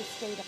stayed up.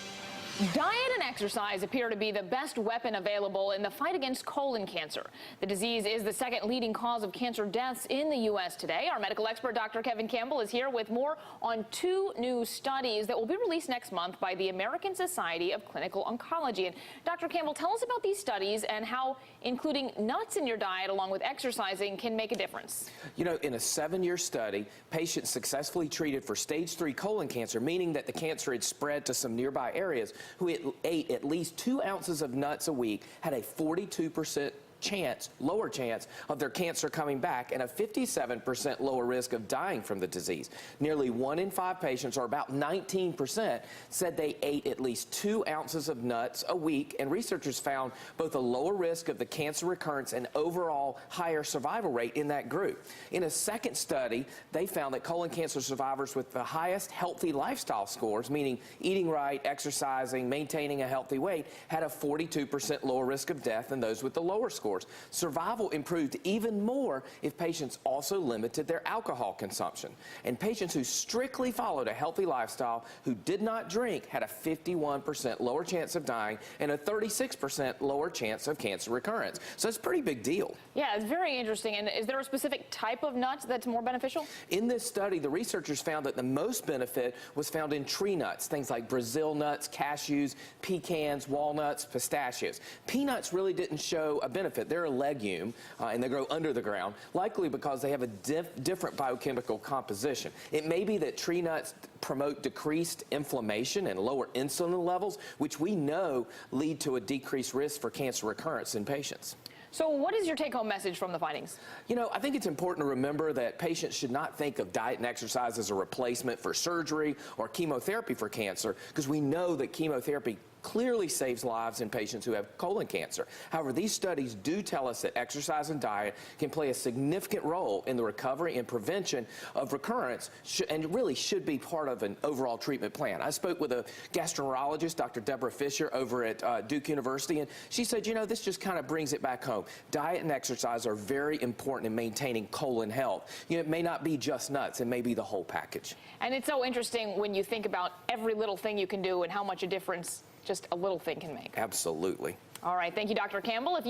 Diet and exercise appear to be the best weapon available in the fight against colon cancer. The disease is the second leading cause of cancer deaths in the U.S. today. Our medical expert, Dr. Kevin Campbell, is here with more on two new studies that will be released next month by the American Society of Clinical Oncology. And Dr. Campbell, tell us about these studies and how including nuts in your diet along with exercising can make a difference. You know, in a 7-year study, patients successfully treated for stage 3 colon cancer, meaning that the cancer had spread to some nearby areas, who ate at least 2 ounces of nuts a week had a 42% lower chance of their cancer coming back and a 57% lower risk of dying from the disease. Nearly 1 in 5 patients, or about 19%, said they ate at least 2 ounces of nuts a week, and researchers found both a lower risk of the cancer recurrence and overall higher survival rate in that group. In a second study, they found that colon cancer survivors with the highest healthy lifestyle scores, meaning eating right, exercising, maintaining a healthy weight, had a 42% lower risk of death than those with the lower scores. Survival improved even more if patients also limited their alcohol consumption. And patients who strictly followed a healthy lifestyle, who did not drink, had a 51% lower chance of dying and a 36% lower chance of cancer recurrence. So it's a pretty big deal. Yeah, it's very interesting. And is there a specific type of nut that's more beneficial? In this study, the researchers found that the most benefit was found in tree nuts, things like Brazil nuts, cashews, pecans, walnuts, pistachios. Peanuts really didn't show a benefit. They're a legume, and they grow under the ground, likely because they have a different biochemical composition. It may be that tree nuts promote decreased inflammation and lower insulin levels, which we know lead to a decreased risk for cancer recurrence in patients. So what is your take-home message from the findings? You know, I think it's important to remember that patients should not think of diet and exercise as a replacement for surgery or chemotherapy for cancer, because we know that chemotherapy clearly saves lives in patients who have colon cancer. However, these studies do tell us that exercise and diet can play a significant role in the recovery and prevention of recurrence, and really should be part of an overall treatment plan. I spoke with a gastroenterologist, Dr. Deborah Fisher, over at Duke University, and she said, you know, this just kind of brings it back home. Diet and exercise are very important in maintaining colon health. You know, it may not be just nuts, it may be the whole package. And it's so interesting when you think about every little thing you can do and how much a difference just a little thing can make. Absolutely. All right. Thank you, Dr. Campbell.